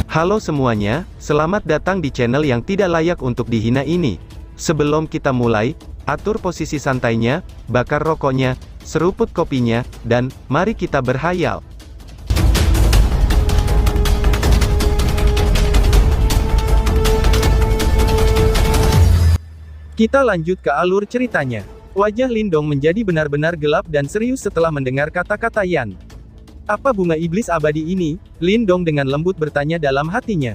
Halo semuanya, selamat datang di channel yang tidak layak untuk dihina ini. Sebelum kita mulai, atur posisi santainya, bakar rokoknya, seruput kopinya, dan mari kita berhayal. Kita lanjut ke alur ceritanya. Wajah Lindong menjadi benar-benar gelap dan serius setelah mendengar kata-kata Yan. Apa bunga iblis abadi ini? Lindong dengan lembut bertanya dalam hatinya.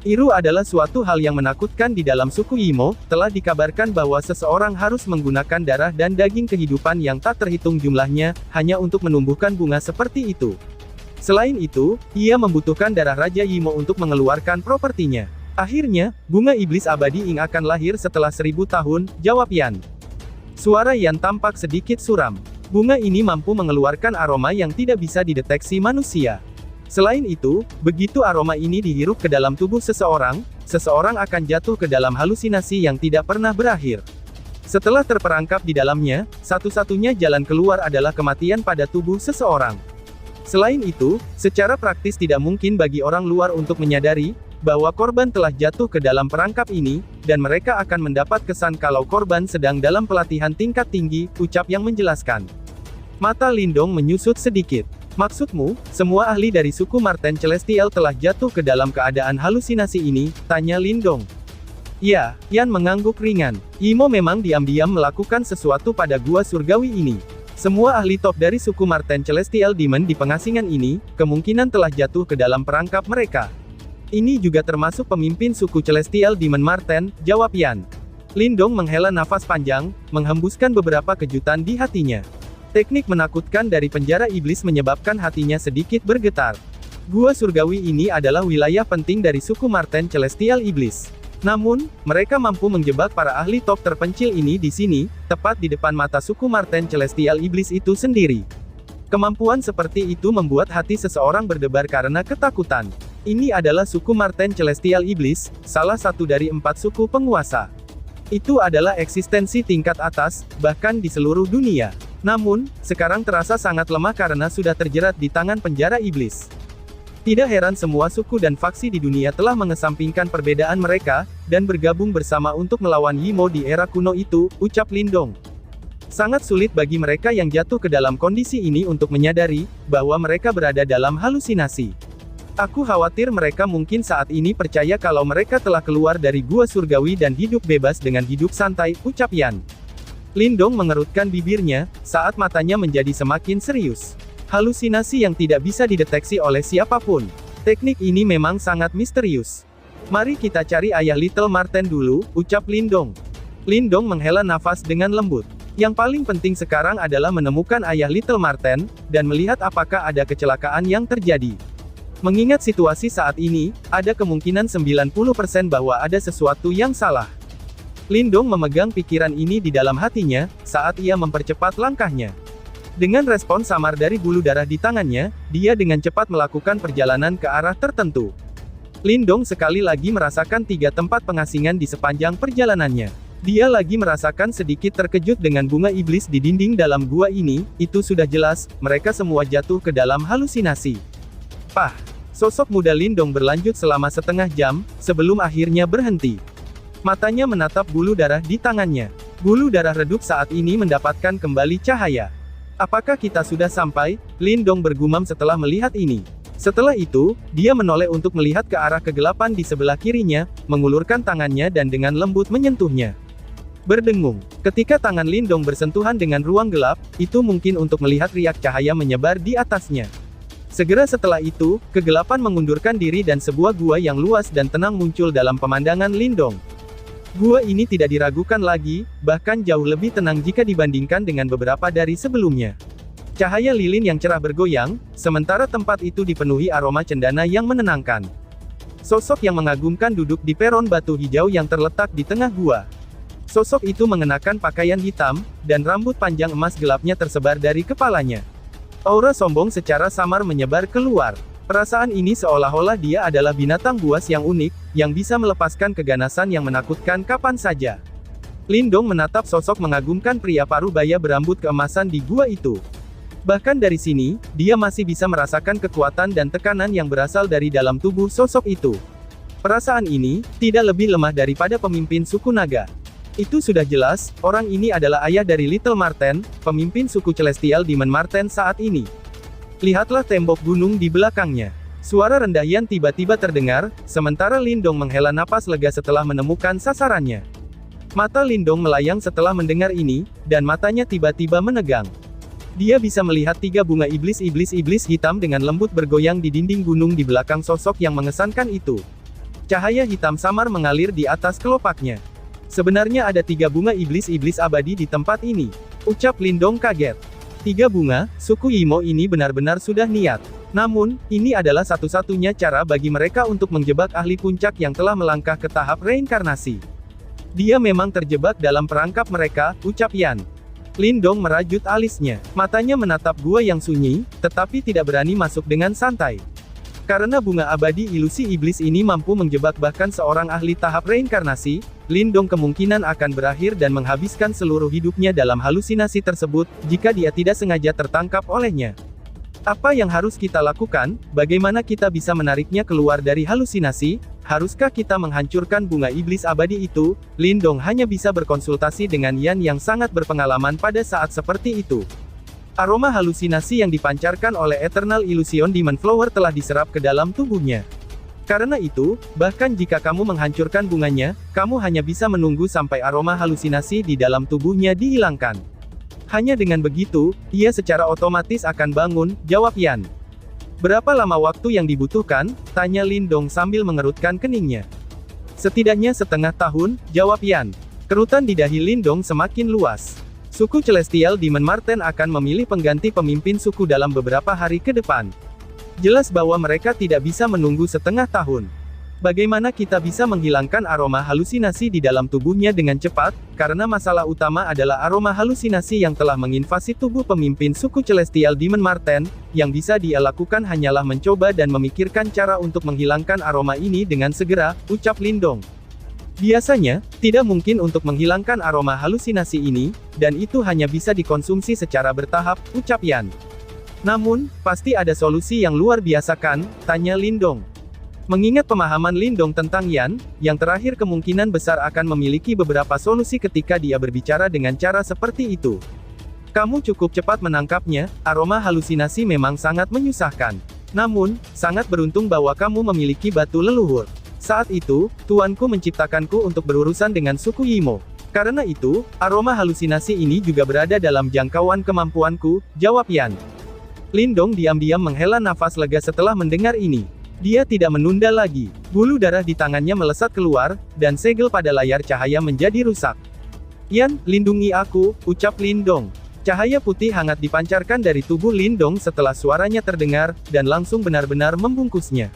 Iru adalah suatu hal yang menakutkan di dalam suku Imo, telah dikabarkan bahwa seseorang harus menggunakan darah dan daging kehidupan yang tak terhitung jumlahnya, hanya untuk menumbuhkan bunga seperti itu. Selain itu, ia membutuhkan darah Raja Imo untuk mengeluarkan propertinya. Akhirnya, bunga iblis abadi Ing akan lahir setelah 1000 tahun, jawab Yan. Suara Yan tampak sedikit suram. Bunga ini mampu mengeluarkan aroma yang tidak bisa dideteksi manusia. Selain itu, begitu aroma ini dihirup ke dalam tubuh seseorang, seseorang akan jatuh ke dalam halusinasi yang tidak pernah berakhir. Setelah terperangkap di dalamnya, satu-satunya jalan keluar adalah kematian pada tubuh seseorang. Selain itu, secara praktis tidak mungkin bagi orang luar untuk menyadari bahwa korban telah jatuh ke dalam perangkap ini, dan mereka akan mendapat kesan kalau korban sedang dalam pelatihan tingkat tinggi, ucap yang menjelaskan. Mata Lindong menyusut sedikit. Maksudmu, semua ahli dari suku Marten Celestial telah jatuh ke dalam keadaan halusinasi ini, tanya Lindong. Ya, Yan mengangguk ringan. Imo memang diam-diam melakukan sesuatu pada gua surgawi ini. Semua ahli top dari suku Marten Celestial Demon di pengasingan ini, kemungkinan telah jatuh ke dalam perangkap mereka. Ini juga termasuk pemimpin suku Celestial Demon Marten, jawab Yan. Lindong menghela nafas panjang, menghembuskan beberapa kejutan di hatinya. Teknik menakutkan dari penjara iblis menyebabkan hatinya sedikit bergetar. Gua surgawi ini adalah wilayah penting dari suku Marten Celestial Iblis. Namun, mereka mampu menjebak para ahli top terpencil ini di sini, tepat di depan mata suku Marten Celestial Iblis itu sendiri. Kemampuan seperti itu membuat hati seseorang berdebar karena ketakutan. Ini adalah suku Marten Celestial Iblis, salah satu dari 4 suku penguasa. Itu adalah eksistensi tingkat atas, bahkan di seluruh dunia. Namun, sekarang terasa sangat lemah karena sudah terjerat di tangan penjara iblis. Tidak heran semua suku dan faksi di dunia telah mengesampingkan perbedaan mereka, dan bergabung bersama untuk melawan Imo di era kuno itu, ucap Lindong. Sangat sulit bagi mereka yang jatuh ke dalam kondisi ini untuk menyadari, bahwa mereka berada dalam halusinasi. Aku khawatir mereka mungkin saat ini percaya kalau mereka telah keluar dari gua surgawi dan hidup bebas dengan hidup santai, ucap Yan. Lindong mengerutkan bibirnya, saat matanya menjadi semakin serius. Halusinasi yang tidak bisa dideteksi oleh siapapun. Teknik ini memang sangat misterius. Mari kita cari ayah Little Marten dulu, ucap Lindong. Lindong menghela nafas dengan lembut. Yang paling penting sekarang adalah menemukan ayah Little Marten, dan melihat apakah ada kecelakaan yang terjadi. Mengingat situasi saat ini, ada kemungkinan 90% bahwa ada sesuatu yang salah. Lindong memegang pikiran ini di dalam hatinya, saat ia mempercepat langkahnya. Dengan respon samar dari bulu darah di tangannya, dia dengan cepat melakukan perjalanan ke arah tertentu. Lindong sekali lagi merasakan 3 tempat pengasingan di sepanjang perjalanannya. Dia lagi merasakan sedikit terkejut dengan bunga iblis di dinding dalam gua ini, itu sudah jelas, mereka semua jatuh ke dalam halusinasi. Pah! Sosok muda Lindong berlanjut selama setengah jam, sebelum akhirnya berhenti. Matanya menatap bulu darah di tangannya. Bulu darah redup saat ini mendapatkan kembali cahaya. Apakah kita sudah sampai? Lindong bergumam setelah melihat ini. Setelah itu, dia menoleh untuk melihat ke arah kegelapan di sebelah kirinya, mengulurkan tangannya dan dengan lembut menyentuhnya. Berdengung. Ketika tangan Lindong bersentuhan dengan ruang gelap, itu mungkin untuk melihat riak cahaya menyebar di atasnya. Segera setelah itu, kegelapan mengundurkan diri dan sebuah gua yang luas dan tenang muncul dalam pemandangan Lindong. Gua ini tidak diragukan lagi, bahkan jauh lebih tenang jika dibandingkan dengan beberapa dari sebelumnya. Cahaya lilin yang cerah bergoyang, sementara tempat itu dipenuhi aroma cendana yang menenangkan. Sosok yang mengagumkan duduk di peron batu hijau yang terletak di tengah gua. Sosok itu mengenakan pakaian hitam, dan rambut panjang emas gelapnya tersebar dari kepalanya. Aura sombong secara samar menyebar keluar. Perasaan ini seolah-olah dia adalah binatang buas yang unik, yang bisa melepaskan keganasan yang menakutkan kapan saja. Lindong menatap sosok mengagumkan pria parubaya berambut keemasan di gua itu. Bahkan dari sini, dia masih bisa merasakan kekuatan dan tekanan yang berasal dari dalam tubuh sosok itu. Perasaan ini, tidak lebih lemah daripada pemimpin suku naga. Itu sudah jelas, orang ini adalah ayah dari Little Marten, pemimpin suku Celestial Demon Marten saat ini. Lihatlah tembok gunung di belakangnya. Suara rendah Yan tiba-tiba terdengar, sementara Lindong menghela napas lega setelah menemukan sasarannya. Mata Lindong melayang setelah mendengar ini, dan matanya tiba-tiba menegang. Dia bisa melihat 3 bunga iblis hitam dengan lembut bergoyang di dinding gunung di belakang sosok yang mengesankan itu. Cahaya hitam samar mengalir di atas kelopaknya. Sebenarnya ada 3 bunga iblis abadi di tempat ini. Ucap Lindong kaget. 3 bunga, suku Yimo ini benar-benar sudah niat. Namun, ini adalah satu-satunya cara bagi mereka untuk menjebak ahli puncak yang telah melangkah ke tahap reinkarnasi. Dia memang terjebak dalam perangkap mereka, ucap Yan. Lindong merajut alisnya. Matanya menatap gua yang sunyi, tetapi tidak berani masuk dengan santai. Karena bunga abadi ilusi iblis ini mampu menjebak bahkan seorang ahli tahap reinkarnasi, Lindong kemungkinan akan berakhir dan menghabiskan seluruh hidupnya dalam halusinasi tersebut, jika dia tidak sengaja tertangkap olehnya. Apa yang harus kita lakukan? Bagaimana kita bisa menariknya keluar dari halusinasi? Haruskah kita menghancurkan bunga iblis abadi itu? Lindong hanya bisa berkonsultasi dengan Yan yang sangat berpengalaman pada saat seperti itu. Aroma halusinasi yang dipancarkan oleh Eternal Illusion Demon Flower telah diserap ke dalam tubuhnya. Karena itu, bahkan jika kamu menghancurkan bunganya, kamu hanya bisa menunggu sampai aroma halusinasi di dalam tubuhnya dihilangkan. Hanya dengan begitu, ia secara otomatis akan bangun, jawab Yan. Berapa lama waktu yang dibutuhkan? Tanya Lindong sambil mengerutkan keningnya. Setidaknya setengah tahun, jawab Yan. Kerutan di dahi Lindong semakin luas. Suku Celestial Demon Marten akan memilih pengganti pemimpin suku dalam beberapa hari ke depan. Jelas bahwa mereka tidak bisa menunggu setengah tahun. Bagaimana kita bisa menghilangkan aroma halusinasi di dalam tubuhnya dengan cepat, karena masalah utama adalah aroma halusinasi yang telah menginvasi tubuh pemimpin suku Celestial Demon Marten, yang bisa dia lakukan hanyalah mencoba dan memikirkan cara untuk menghilangkan aroma ini dengan segera, ucap Lindong. Biasanya, tidak mungkin untuk menghilangkan aroma halusinasi ini, dan itu hanya bisa dikonsumsi secara bertahap, ucap Yan. Namun, pasti ada solusi yang luar biasa kan? Tanya Lindong. Mengingat pemahaman Lindong tentang Yan, yang terakhir kemungkinan besar akan memiliki beberapa solusi ketika dia berbicara dengan cara seperti itu. Kamu cukup cepat menangkapnya, aroma halusinasi memang sangat menyusahkan. Namun, sangat beruntung bahwa kamu memiliki batu leluhur. Saat itu, tuanku menciptakanku untuk berurusan dengan suku Yimo. Karena itu, aroma halusinasi ini juga berada dalam jangkauan kemampuanku, jawab Yan. Lindong diam-diam menghela nafas lega setelah mendengar ini. Dia tidak menunda lagi. Bulu darah di tangannya melesat keluar, dan segel pada layar cahaya menjadi rusak. Yan, lindungi aku, ucap Lindong. Cahaya putih hangat dipancarkan dari tubuh Lindong setelah suaranya terdengar, dan langsung benar-benar membungkusnya.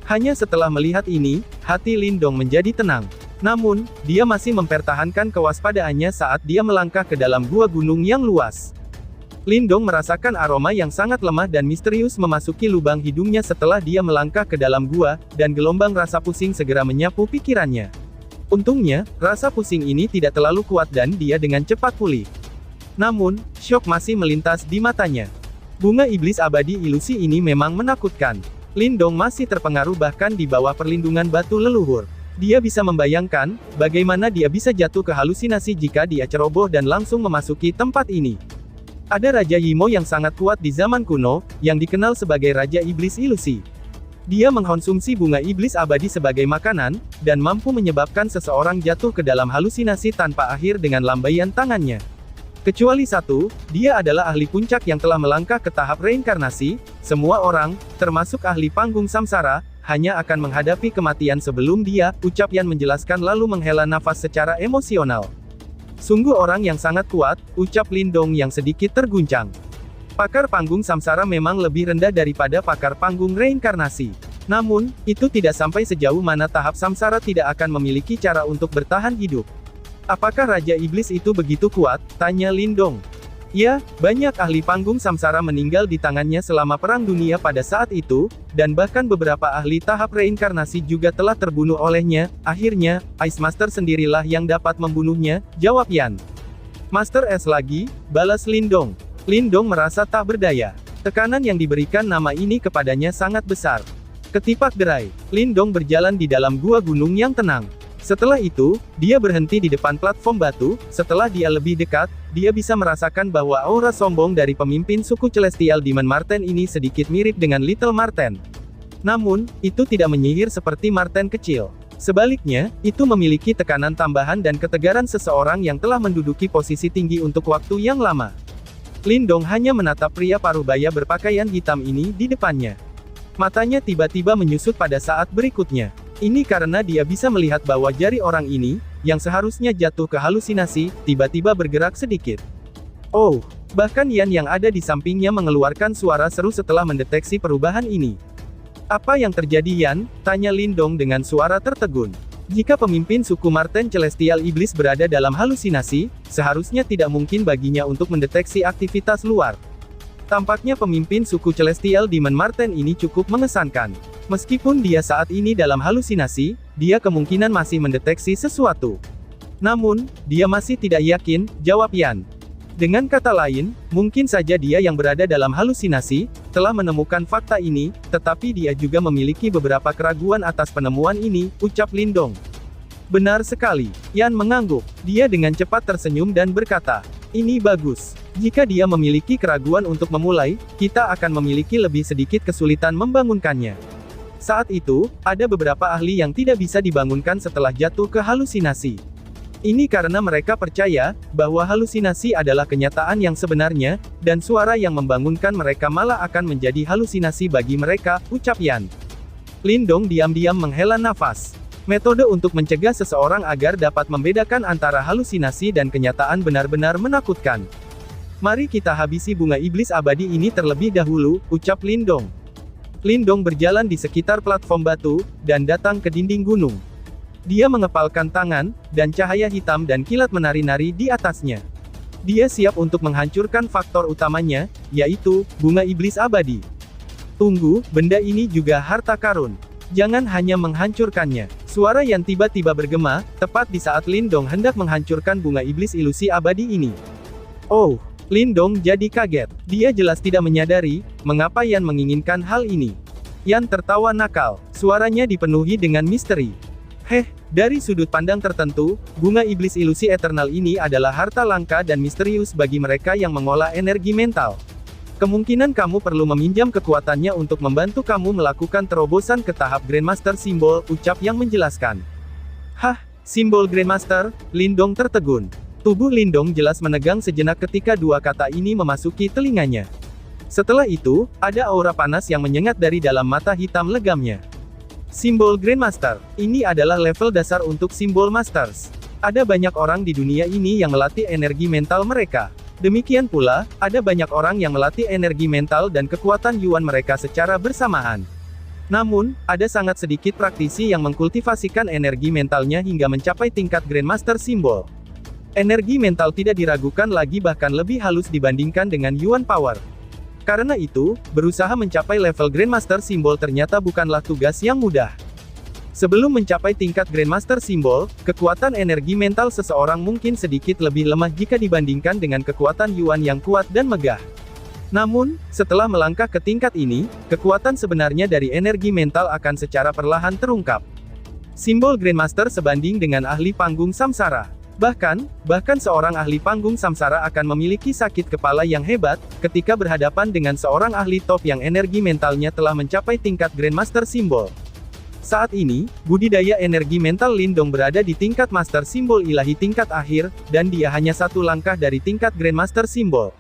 Hanya setelah melihat ini, hati Lindong menjadi tenang. Namun, dia masih mempertahankan kewaspadaannya saat dia melangkah ke dalam gua gunung yang luas. Lindong merasakan aroma yang sangat lemah dan misterius memasuki lubang hidungnya setelah dia melangkah ke dalam gua, dan gelombang rasa pusing segera menyapu pikirannya. Untungnya, rasa pusing ini tidak terlalu kuat dan dia dengan cepat pulih. Namun, syok masih melintas di matanya. Bunga iblis abadi ilusi ini memang menakutkan. Lindong masih terpengaruh bahkan di bawah perlindungan batu leluhur. Dia bisa membayangkan, bagaimana dia bisa jatuh ke halusinasi jika dia ceroboh dan langsung memasuki tempat ini. Ada Raja Yimo yang sangat kuat di zaman kuno, yang dikenal sebagai Raja Iblis Ilusi. Dia mengkonsumsi bunga iblis abadi sebagai makanan, dan mampu menyebabkan seseorang jatuh ke dalam halusinasi tanpa akhir dengan lambaian tangannya. Kecuali satu, dia adalah ahli puncak yang telah melangkah ke tahap reinkarnasi. Semua orang, termasuk ahli panggung samsara, hanya akan menghadapi kematian sebelum dia, ucap Yan menjelaskan lalu menghela nafas secara emosional. Sungguh orang yang sangat kuat, ucap Lindong yang sedikit terguncang. Pakar panggung samsara memang lebih rendah daripada pakar panggung reinkarnasi. Namun, itu tidak sampai sejauh mana tahap samsara tidak akan memiliki cara untuk bertahan hidup. Apakah Raja Iblis itu begitu kuat? Tanya Lindong. Ya, banyak ahli panggung samsara meninggal di tangannya selama Perang Dunia pada saat itu, dan bahkan beberapa ahli tahap reinkarnasi juga telah terbunuh olehnya. Akhirnya, Ice Master sendirilah yang dapat membunuhnya, jawab Yan. Master S lagi, balas Lindong. Lindong merasa tak berdaya. Tekanan yang diberikan nama ini kepadanya sangat besar. Ketipak derai, Lindong berjalan di dalam gua gunung yang tenang. Setelah itu, dia berhenti di depan platform batu. Setelah dia lebih dekat, dia bisa merasakan bahwa aura sombong dari pemimpin suku Celestial Demon Marten ini sedikit mirip dengan Little Marten. Namun, itu tidak menyihir seperti Marten kecil. Sebaliknya, itu memiliki tekanan tambahan dan ketegaran seseorang yang telah menduduki posisi tinggi untuk waktu yang lama. Lindong hanya menatap pria parubaya berpakaian hitam ini di depannya. Matanya tiba-tiba menyusut pada saat berikutnya. Ini karena dia bisa melihat bahwa jari orang ini, yang seharusnya jatuh ke halusinasi, tiba-tiba bergerak sedikit. Oh, bahkan Yan yang ada di sampingnya mengeluarkan suara seru setelah mendeteksi perubahan ini. Apa yang terjadi Yan? Tanya Lindong dengan suara tertegun. Jika pemimpin suku Marten Celestial Iblis berada dalam halusinasi, seharusnya tidak mungkin baginya untuk mendeteksi aktivitas luar. Tampaknya pemimpin suku Celestial Demon Marten ini cukup mengesankan. Meskipun dia saat ini dalam halusinasi, dia kemungkinan masih mendeteksi sesuatu. Namun, dia masih tidak yakin, jawab Yan. Dengan kata lain, mungkin saja dia yang berada dalam halusinasi, telah menemukan fakta ini, tetapi dia juga memiliki beberapa keraguan atas penemuan ini, ucap Lindong. Benar sekali, Yan mengangguk. Dia dengan cepat tersenyum dan berkata, ini bagus. Jika dia memiliki keraguan untuk memulai, kita akan memiliki lebih sedikit kesulitan membangunkannya. Saat itu, ada beberapa ahli yang tidak bisa dibangunkan setelah jatuh ke halusinasi. Ini karena mereka percaya, bahwa halusinasi adalah kenyataan yang sebenarnya, dan suara yang membangunkan mereka malah akan menjadi halusinasi bagi mereka, ucap Yan. Lindong diam-diam menghela nafas. Metode untuk mencegah seseorang agar dapat membedakan antara halusinasi dan kenyataan benar-benar menakutkan. Mari kita habisi bunga iblis abadi ini terlebih dahulu, ucap Lindong. Lindong berjalan di sekitar platform batu, dan datang ke dinding gunung. Dia mengepalkan tangan, dan cahaya hitam dan kilat menari-nari di atasnya. Dia siap untuk menghancurkan faktor utamanya, yaitu, bunga iblis abadi. Tunggu, benda ini juga harta karun. Jangan hanya menghancurkannya. Suara yang tiba-tiba bergema, tepat di saat Lindong hendak menghancurkan bunga iblis ilusi abadi ini. Oh! Lindong jadi kaget. Dia jelas tidak menyadari, mengapa Yan menginginkan hal ini. Yan tertawa nakal. Suaranya dipenuhi dengan misteri. Dari sudut pandang tertentu, bunga iblis ilusi eternal ini adalah harta langka dan misterius bagi mereka yang mengolah energi mental. Kemungkinan kamu perlu meminjam kekuatannya untuk membantu kamu melakukan terobosan ke tahap Grandmaster Simbol, ucap yang menjelaskan. Simbol Grandmaster? Lindong tertegun. Tubuh Lindong jelas menegang sejenak ketika dua kata ini memasuki telinganya. Setelah itu, ada aura panas yang menyengat dari dalam mata hitam legamnya. Simbol Grandmaster. Ini adalah level dasar untuk simbol Masters. Ada banyak orang di dunia ini yang melatih energi mental mereka. Demikian pula, ada banyak orang yang melatih energi mental dan kekuatan Yuan mereka secara bersamaan. Namun, ada sangat sedikit praktisi yang mengkultivasikan energi mentalnya hingga mencapai tingkat Grandmaster Simbol. Energi mental tidak diragukan lagi bahkan lebih halus dibandingkan dengan Yuan Power. Karena itu, berusaha mencapai level Grandmaster Simbol ternyata bukanlah tugas yang mudah. Sebelum mencapai tingkat Grandmaster Simbol, kekuatan energi mental seseorang mungkin sedikit lebih lemah jika dibandingkan dengan kekuatan Yuan yang kuat dan megah. Namun, setelah melangkah ke tingkat ini, kekuatan sebenarnya dari energi mental akan secara perlahan terungkap. Simbol Grandmaster sebanding dengan ahli panggung samsara. Bahkan seorang ahli panggung samsara akan memiliki sakit kepala yang hebat, ketika berhadapan dengan seorang ahli top yang energi mentalnya telah mencapai tingkat Grandmaster Simbol. Saat ini, budidaya energi mental Lindong berada di tingkat Master Simbol ilahi tingkat akhir, dan dia hanya satu langkah dari tingkat Grandmaster Simbol.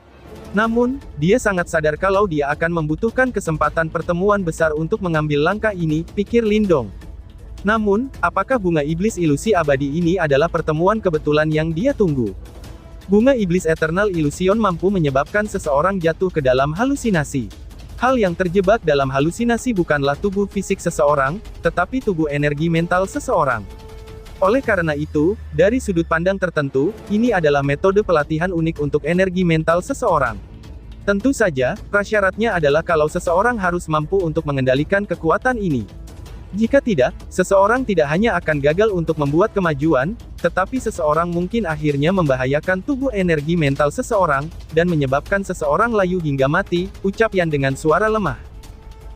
Namun, dia sangat sadar kalau dia akan membutuhkan kesempatan pertemuan besar untuk mengambil langkah ini, pikir Lindong. Namun, apakah bunga iblis ilusi abadi ini adalah pertemuan kebetulan yang dia tunggu? Bunga iblis Eternal Illusion mampu menyebabkan seseorang jatuh ke dalam halusinasi. Hal yang terjebak dalam halusinasi bukanlah tubuh fisik seseorang, tetapi tubuh energi mental seseorang. Oleh karena itu, dari sudut pandang tertentu, ini adalah metode pelatihan unik untuk energi mental seseorang. Tentu saja, prasyaratnya adalah kalau seseorang harus mampu untuk mengendalikan kekuatan ini. Jika tidak, seseorang tidak hanya akan gagal untuk membuat kemajuan, tetapi seseorang mungkin akhirnya membahayakan tubuh energi mental seseorang, dan menyebabkan seseorang layu hingga mati, ucap Yan dengan suara lemah.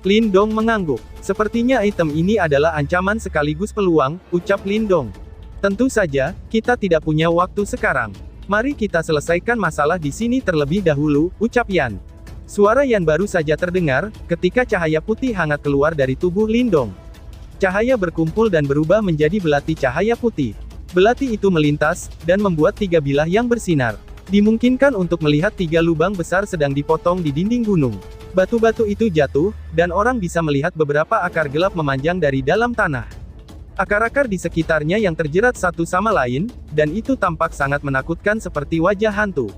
Lindong mengangguk. Sepertinya item ini adalah ancaman sekaligus peluang, ucap Lindong. Tentu saja, kita tidak punya waktu sekarang. Mari kita selesaikan masalah di sini terlebih dahulu, ucap Yan. Suara Yan baru saja terdengar, ketika cahaya putih hangat keluar dari tubuh Lindong. Cahaya berkumpul dan berubah menjadi belati cahaya putih. Belati itu melintas, dan membuat 3 bilah yang bersinar. Dimungkinkan untuk melihat 3 lubang besar sedang dipotong di dinding gunung. Batu-batu itu jatuh, dan orang bisa melihat beberapa akar gelap memanjang dari dalam tanah. Akar-akar di sekitarnya yang terjerat satu sama lain, dan itu tampak sangat menakutkan seperti wajah hantu.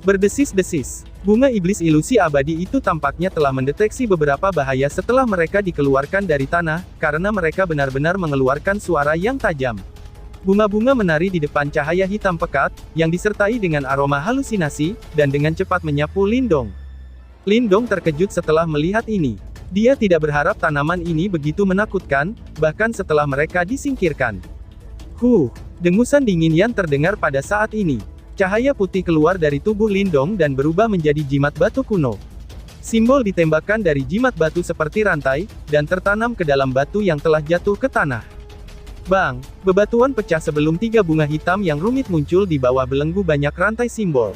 Berdesis-desis. Bunga iblis ilusi abadi itu tampaknya telah mendeteksi beberapa bahaya setelah mereka dikeluarkan dari tanah, karena mereka benar-benar mengeluarkan suara yang tajam. Bunga-bunga menari di depan cahaya hitam pekat, yang disertai dengan aroma halusinasi, dan dengan cepat menyapu Lindong. Lindong terkejut setelah melihat ini. Dia tidak berharap tanaman ini begitu menakutkan, bahkan setelah mereka disingkirkan. Dengusan dingin yang terdengar pada saat ini. Cahaya putih keluar dari tubuh Lindong dan berubah menjadi jimat batu kuno. Simbol ditembakkan dari jimat batu seperti rantai, dan tertanam ke dalam batu yang telah jatuh ke tanah. Bang! Bebatuan pecah sebelum 3 bunga hitam yang rumit muncul di bawah belenggu banyak rantai simbol.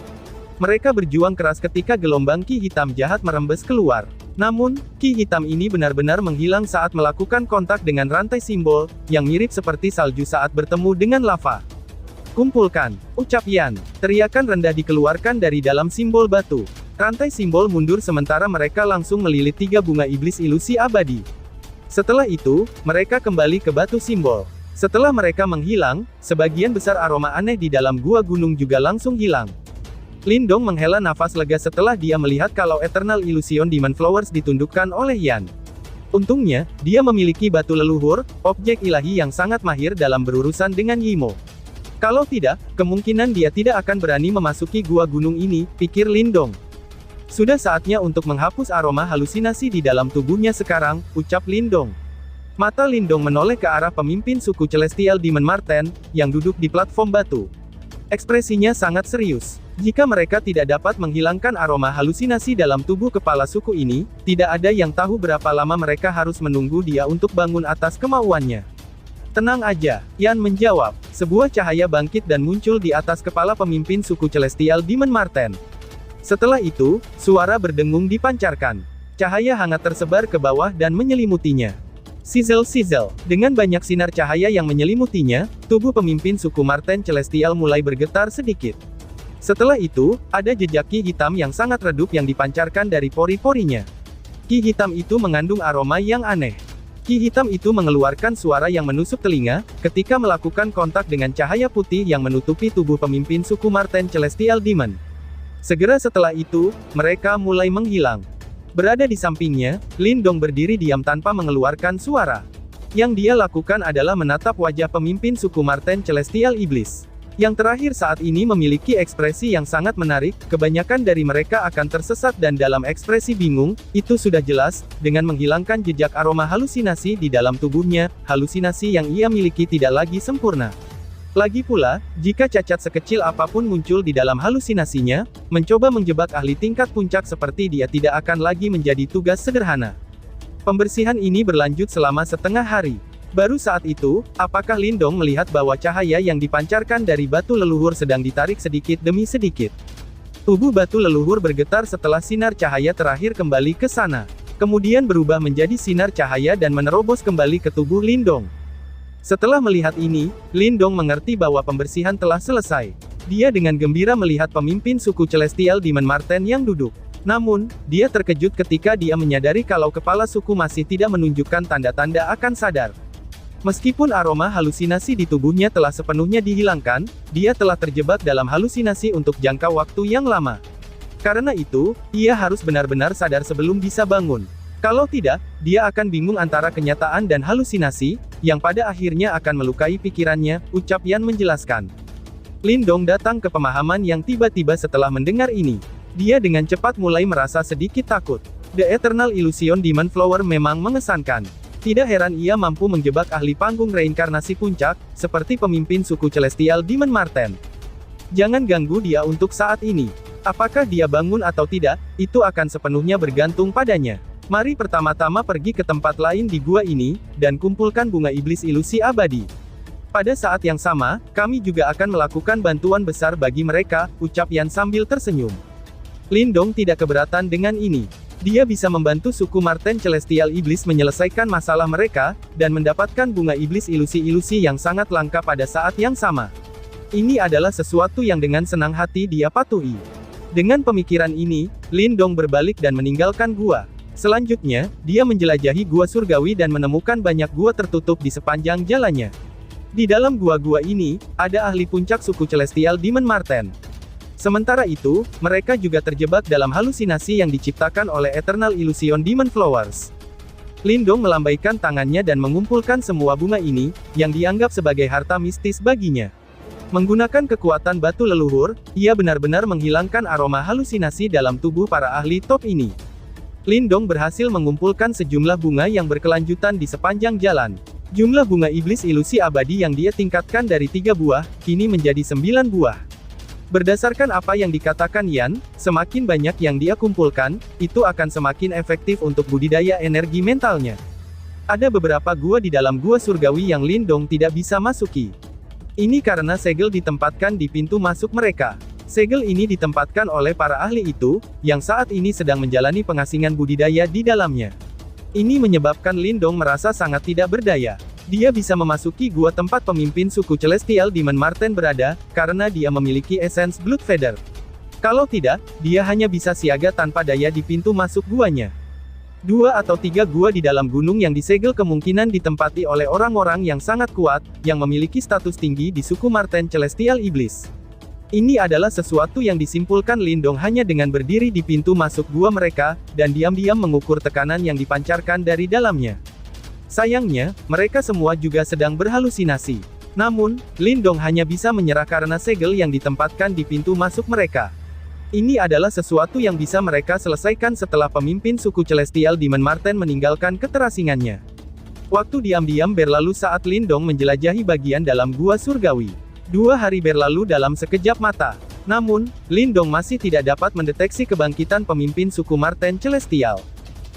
Mereka berjuang keras ketika gelombang ki hitam jahat merembes keluar. Namun, ki hitam ini benar-benar menghilang saat melakukan kontak dengan rantai simbol, yang mirip seperti salju saat bertemu dengan lava. Kumpulkan, ucap Yan. Teriakan rendah dikeluarkan dari dalam simbol batu. Rantai simbol mundur sementara mereka langsung melilit 3 bunga iblis ilusi abadi. Setelah itu, mereka kembali ke batu simbol. Setelah mereka menghilang, sebagian besar aroma aneh di dalam gua gunung juga langsung hilang. Lindong menghela nafas lega setelah dia melihat kalau Eternal Illusion Demon Flowers ditundukkan oleh Yan. Untungnya, dia memiliki batu leluhur, objek ilahi yang sangat mahir dalam berurusan dengan Yimo. Kalau tidak, kemungkinan dia tidak akan berani memasuki gua gunung ini, pikir Lindong. Sudah saatnya untuk menghapus aroma halusinasi di dalam tubuhnya sekarang, ucap Lindong. Mata Lindong menoleh ke arah pemimpin suku Celestial Demon Marten, yang duduk di platform batu. Ekspresinya sangat serius. Jika mereka tidak dapat menghilangkan aroma halusinasi dalam tubuh kepala suku ini, tidak ada yang tahu berapa lama mereka harus menunggu dia untuk bangun atas kemauannya. Tenang aja, Yan menjawab. Sebuah cahaya bangkit dan muncul di atas kepala pemimpin suku Celestial Demon Marten. Setelah itu, suara berdengung dipancarkan. Cahaya hangat tersebar ke bawah dan menyelimutinya. Sizzle-sizzle. Dengan banyak sinar cahaya yang menyelimutinya, tubuh pemimpin suku Marten Celestial mulai bergetar sedikit. Setelah itu, ada jejak ki hitam yang sangat redup yang dipancarkan dari pori-porinya. Ki hitam itu mengandung aroma yang aneh. Ki hitam itu mengeluarkan suara yang menusuk telinga, ketika melakukan kontak dengan cahaya putih yang menutupi tubuh pemimpin suku Marten Celestial Demon. Segera setelah itu, mereka mulai menghilang. Berada di sampingnya, Lindong berdiri diam tanpa mengeluarkan suara. Yang dia lakukan adalah menatap wajah pemimpin suku Marten Celestial Iblis. Yang terakhir saat ini memiliki ekspresi yang sangat menarik, kebanyakan dari mereka akan tersesat dan dalam ekspresi bingung, itu sudah jelas, dengan menghilangkan jejak aroma halusinasi di dalam tubuhnya, halusinasi yang ia miliki tidak lagi sempurna. Lagi pula, jika cacat sekecil apapun muncul di dalam halusinasinya, mencoba menjebak ahli tingkat puncak seperti dia tidak akan lagi menjadi tugas sederhana. Pembersihan ini berlanjut selama setengah hari. Baru saat itu, apakah Lindong melihat bahwa cahaya yang dipancarkan dari batu leluhur sedang ditarik sedikit demi sedikit. Tubuh batu leluhur bergetar setelah sinar cahaya terakhir kembali ke sana. Kemudian berubah menjadi sinar cahaya dan menerobos kembali ke tubuh Lindong. Setelah melihat ini, Lindong mengerti bahwa pembersihan telah selesai. Dia dengan gembira melihat pemimpin suku Celestial Demon Marten yang duduk. Namun, dia terkejut ketika dia menyadari kalau kepala suku masih tidak menunjukkan tanda-tanda akan sadar. Meskipun aroma halusinasi di tubuhnya telah sepenuhnya dihilangkan, dia telah terjebak dalam halusinasi untuk jangka waktu yang lama. Karena itu, ia harus benar-benar sadar sebelum bisa bangun. Kalau tidak, dia akan bingung antara kenyataan dan halusinasi, yang pada akhirnya akan melukai pikirannya, ucap Yan menjelaskan. Lindong datang ke pemahaman yang tiba-tiba setelah mendengar ini. Dia dengan cepat mulai merasa sedikit takut. The Eternal Illusion Demon Flower memang mengesankan. Tidak heran ia mampu menjebak ahli panggung reinkarnasi puncak, seperti pemimpin suku Celestial Demon Marten. Jangan ganggu dia untuk saat ini. Apakah dia bangun atau tidak, itu akan sepenuhnya bergantung padanya. Mari pertama-tama pergi ke tempat lain di gua ini, dan kumpulkan bunga iblis ilusi abadi. Pada saat yang sama, kami juga akan melakukan bantuan besar bagi mereka, ucap Yan sambil tersenyum. Lindong tidak keberatan dengan ini. Dia bisa membantu suku Marten Celestial Iblis menyelesaikan masalah mereka, dan mendapatkan bunga iblis ilusi-ilusi yang sangat langka pada saat yang sama. Ini adalah sesuatu yang dengan senang hati dia patuhi. Dengan pemikiran ini, Lindong berbalik dan meninggalkan gua. Selanjutnya, dia menjelajahi gua surgawi dan menemukan banyak gua tertutup di sepanjang jalannya. Di dalam gua-gua ini, ada ahli puncak suku Celestial Demon Marten. Sementara itu, mereka juga terjebak dalam halusinasi yang diciptakan oleh Eternal Illusion Demon Flowers. Lindong melambaikan tangannya dan mengumpulkan semua bunga ini, yang dianggap sebagai harta mistis baginya. Menggunakan kekuatan batu leluhur, ia benar-benar menghilangkan aroma halusinasi dalam tubuh para ahli top ini. Lindong berhasil mengumpulkan sejumlah bunga yang berkelanjutan di sepanjang jalan. Jumlah bunga iblis ilusi abadi yang dia tingkatkan dari 3 buah, kini menjadi 9 buah. Berdasarkan apa yang dikatakan Yan, semakin banyak yang dia kumpulkan, itu akan semakin efektif untuk budidaya energi mentalnya. Ada beberapa gua di dalam gua surgawi yang Lindong tidak bisa masuki. Ini karena segel ditempatkan di pintu masuk mereka. Segel ini ditempatkan oleh para ahli itu, yang saat ini sedang menjalani pengasingan budidaya di dalamnya. Ini menyebabkan Lindong merasa sangat tidak berdaya. Dia bisa memasuki gua tempat pemimpin suku Celestial Demon Marten berada, karena dia memiliki esens Blood Feather. Kalau tidak, dia hanya bisa siaga tanpa daya di pintu masuk guanya. 2 atau 3 gua di dalam gunung yang disegel kemungkinan ditempati oleh orang-orang yang sangat kuat, yang memiliki status tinggi di suku Marten Celestial Iblis. Ini adalah sesuatu yang disimpulkan Lindong hanya dengan berdiri di pintu masuk gua mereka, dan diam-diam mengukur tekanan yang dipancarkan dari dalamnya. Sayangnya, mereka semua juga sedang berhalusinasi. Namun, Lindong hanya bisa menyerah karena segel yang ditempatkan di pintu masuk mereka. Ini adalah sesuatu yang bisa mereka selesaikan setelah pemimpin suku Celestial Demon Marten meninggalkan keterasingannya. Waktu diam-diam berlalu saat Lindong menjelajahi bagian dalam gua surgawi. 2 hari berlalu dalam sekejap mata. Namun, Lindong masih tidak dapat mendeteksi kebangkitan pemimpin suku Marten Celestial.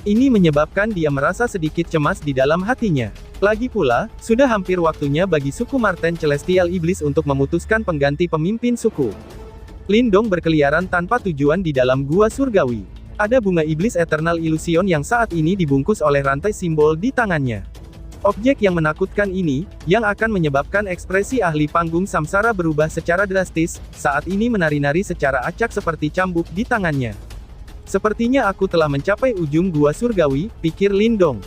Ini menyebabkan dia merasa sedikit cemas di dalam hatinya. Lagi pula, sudah hampir waktunya bagi suku Marten Celestial Iblis untuk memutuskan pengganti pemimpin suku. Lindong berkeliaran tanpa tujuan di dalam gua surgawi. Ada bunga iblis Eternal Illusion yang saat ini dibungkus oleh rantai simbol di tangannya. Objek yang menakutkan ini, yang akan menyebabkan ekspresi ahli panggung samsara berubah secara drastis, saat ini menari-nari secara acak seperti cambuk di tangannya. Sepertinya aku telah mencapai ujung gua surgawi, pikir Lindong.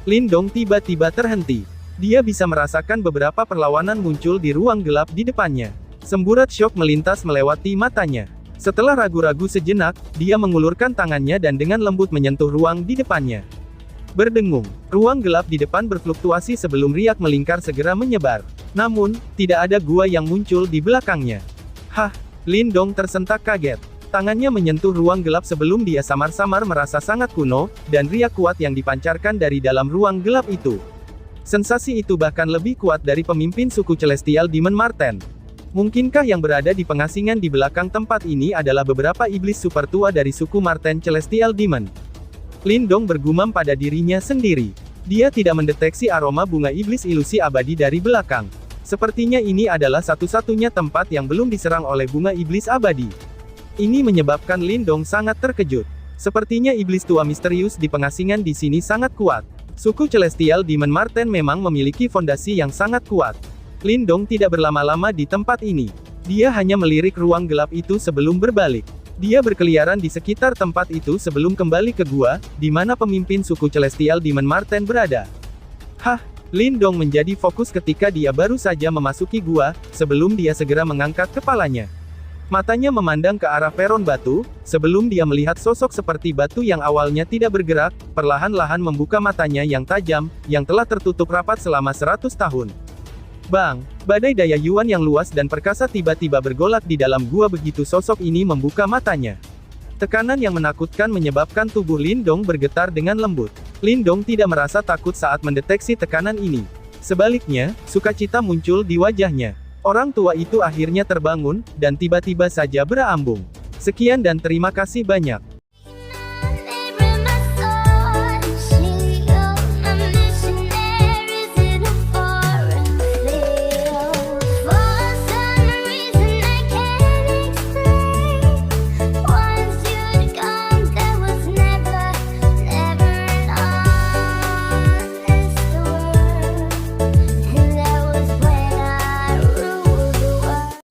Lindong tiba-tiba terhenti. Dia bisa merasakan beberapa perlawanan muncul di ruang gelap di depannya. Semburat syok melintas melewati matanya. Setelah ragu-ragu sejenak, dia mengulurkan tangannya dan dengan lembut menyentuh ruang di depannya. Berdengung, ruang gelap di depan berfluktuasi sebelum riak melingkar segera menyebar. Namun, tidak ada gua yang muncul di belakangnya. Hah, Lindong tersentak kaget. Tangannya menyentuh ruang gelap sebelum dia samar-samar merasa sangat kuno, dan riak kuat yang dipancarkan dari dalam ruang gelap itu. Sensasi itu bahkan lebih kuat dari pemimpin suku Celestial Demon Marten. Mungkinkah yang berada di pengasingan di belakang tempat ini adalah beberapa iblis super tua dari suku Marten Celestial Demon? Lindong bergumam pada dirinya sendiri. Dia tidak mendeteksi aroma bunga iblis ilusi abadi dari belakang. Sepertinya ini adalah satu-satunya tempat yang belum diserang oleh bunga iblis abadi. Ini menyebabkan Lindong sangat terkejut. Sepertinya iblis tua misterius di pengasingan di sini sangat kuat. Suku Celestial Demon Marten memang memiliki fondasi yang sangat kuat. Lindong tidak berlama-lama di tempat ini. Dia hanya melirik ruang gelap itu sebelum berbalik. Dia berkeliaran di sekitar tempat itu sebelum kembali ke gua, di mana pemimpin suku Celestial Demon Marten berada. Hah, Lindong menjadi fokus ketika dia baru saja memasuki gua, sebelum dia segera mengangkat kepalanya. Matanya memandang ke arah peron batu, sebelum dia melihat sosok seperti batu yang awalnya tidak bergerak, perlahan-lahan membuka matanya yang tajam, yang telah tertutup rapat selama 100 tahun. Bang! Badai daya Yuan yang luas dan perkasa tiba-tiba bergolak di dalam gua begitu sosok ini membuka matanya. Tekanan yang menakutkan menyebabkan tubuh Lindong bergetar dengan lembut. Lindong tidak merasa takut saat mendeteksi tekanan ini. Sebaliknya, sukacita muncul di wajahnya. Orang tua itu akhirnya terbangun, dan tiba-tiba saja berambung. Sekian dan terima kasih banyak.